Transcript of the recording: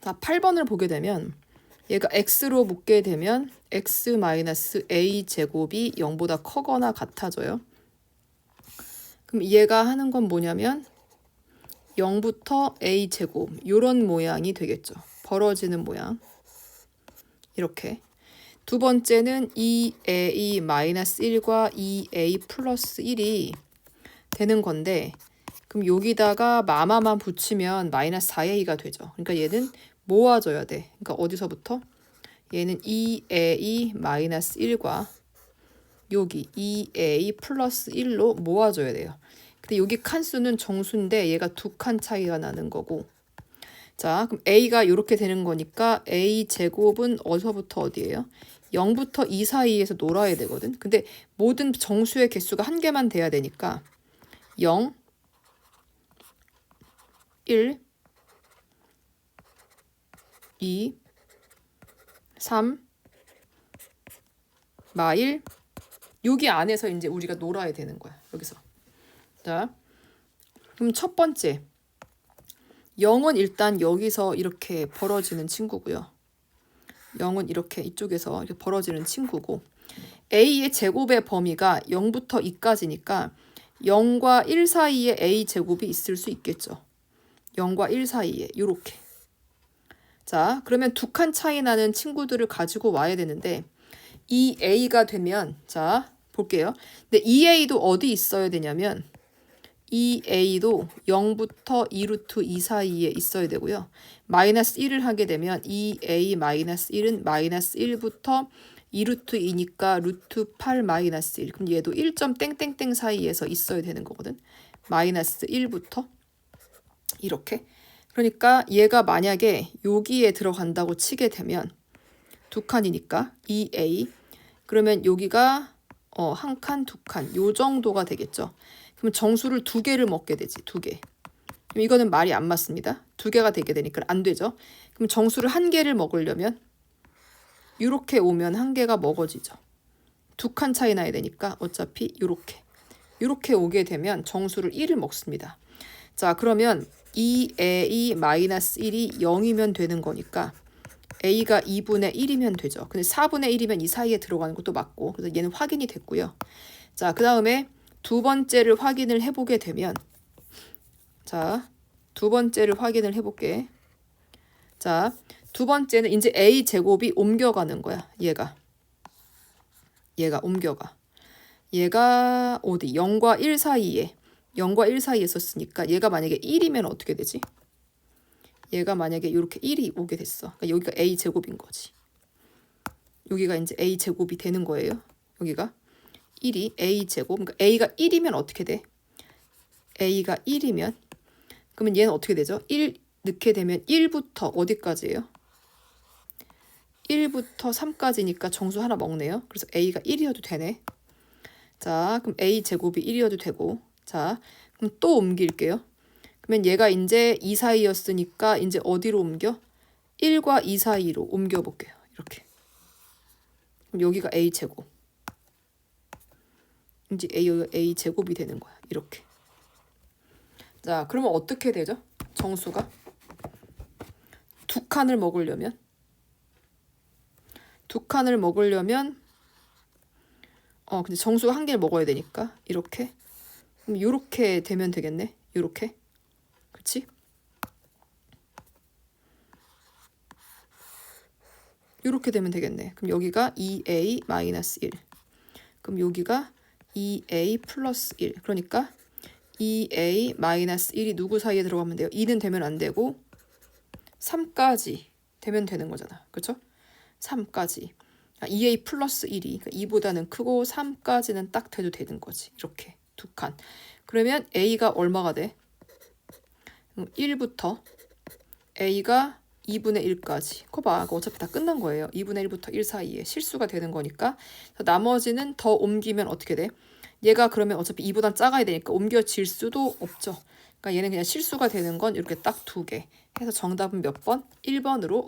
자, 8번을 보게 되면 얘가 x로 묶게 되면 x-a 제곱이 0보다 커거나 같아져요. 그럼 얘가 하는 건 뭐냐면 0부터 a 제곱 이런 모양이 되겠죠. 벌어지는 모양. 이렇게. 두 번째는 2a-1과 2a 플러스 1이 되는 건데 그럼 여기다가 마마만 붙이면 마이너스 4a가 되죠. 그러니까 얘는 모아줘야 돼. 그러니까 어디서부터? 얘는 2a-1과 여기 2a 플러스 1로 모아줘야 돼요. 근데 여기 칸수는 정수인데 얘가 두 칸 차이가 나는 거고. 자, 그럼 a가 이렇게 되는 거니까 a 제곱은 어디서부터 어디예요? 0부터 2 사이에서 놀아야 되거든. 근데 모든 정수의 개수가 한 개만 돼야 되니까 0, 1, 2, 3, 마일 여기 안에서 이제 우리가 놀아야 되는 거야. 여기서. 자, 그럼 첫 번째 0은 일단 여기서 이렇게 벌어지는 친구고요. 0은 이렇게 이쪽에서 이렇게 벌어지는 친구고 a의 제곱의 범위가 0부터 2까지니까 0과 1 사이에 a 제곱이 있을 수 있겠죠. 0과 1 사이에 이렇게. 자, 그러면 두 칸 차이 나는 친구들을 가지고 와야 되는데 이 a가 되면 자, 볼게요. 근데 2a도 어디 있어야 되냐면 2a도 0부터 2루트 2 사이에 있어야 되고요. 마이너스 1을 하게 되면 2a 마이너스 1은 마이너스 1부터 2루트 2니까 루트 8 마이너스 1. 그럼 얘도 1점 땡땡땡 사이에서 있어야 되는 거거든. 마이너스 1부터 이렇게. 그러니까 얘가 만약에 여기에 들어간다고 치게 되면 두 칸이니까 2a. 그러면 여기가 한 칸, 두 칸 요 정도가 되겠죠. 그럼 정수를 두 개를 먹게 되지. 두 개. 그럼 이거는 말이 안 맞습니다. 두 개가 되게 되니까 안 되죠. 그럼 정수를 한 개를 먹으려면 이렇게 오면 한 개가 먹어지죠. 두 칸 차이 나야 되니까 어차피 이렇게 오게 되면 정수를 1을 먹습니다. 자, 그러면 2a-1이 0이면 되는 거니까 a가 2분의 1이면 되죠. 근데 4분의 1이면 이 사이에 들어가는 것도 맞고 그래서 얘는 확인이 됐고요. 자, 그 다음에 두 번째를 확인을 해보게 되면 자, 두 번째를 확인을 해볼게. 자, 두 번째는 이제 a 제곱이 옮겨가는 거야. 얘가 옮겨가. 얘가 어디? 0과 1 사이에 0과 1 사이에 있었으니까 얘가 만약에 1이면 어떻게 되지? 얘가 만약에 이렇게 1이 오게 됐어. 그러니까 여기가 a 제곱인 거지. 여기가 이제 a 제곱이 되는 거예요. 여기가 1이 a 제곱. 그러니까 a가 1이면 어떻게 돼? a가 1이면 그러면 얘는 어떻게 되죠? 1 넣게 되면 1부터 어디까지예요? 1부터 3까지니까 정수 하나 먹네요. 그래서 a가 1이어도 되네. 자, 그럼 a 제곱이 1이어도 되고. 자, 그럼 또 옮길게요. 그러면 얘가 이제 2 사이였으니까 이제 어디로 옮겨? 1과 2 사이로 옮겨볼게요. 이렇게. 그럼 여기가 a 제곱. 이제 a 제곱이 되는 거야. 이렇게. 자, 그러면 어떻게 되죠? 정수가 두 칸을 먹으려면 근데 정수가 한 개를 먹어야 되니까 이렇게. 그럼 이렇게 되면 되겠네. 이렇게. 그렇지? 이렇게 되면 되겠네. 그럼 여기가 2a-1. 그럼 여기가 2a 플러스 1. 그러니까 2a-1이 누구 사이에 들어가면 돼요? 2는 되면 안 되고 3까지 되면 되는 거잖아. 그렇죠? 3까지. 2a 플러스 1이 그러니까 2보다는 크고 3까지는 딱 돼도 되는 거지. 이렇게 두 칸. 그러면 a가 얼마가 돼? 1부터 a가 2분의 1까지. 그거 봐. 어차피 다 끝난 거예요. 2분의 1부터 1 사이에 실수가 되는 거니까. 나머지는 더 옮기면 어떻게 돼? 얘가 그러면 어차피 2보다 작아야 되니까 옮겨질 수도 없죠. 그러니까 얘는 그냥 실수가 되는 건 이렇게 딱 두 개. 해서 정답은 몇 번? 1번으로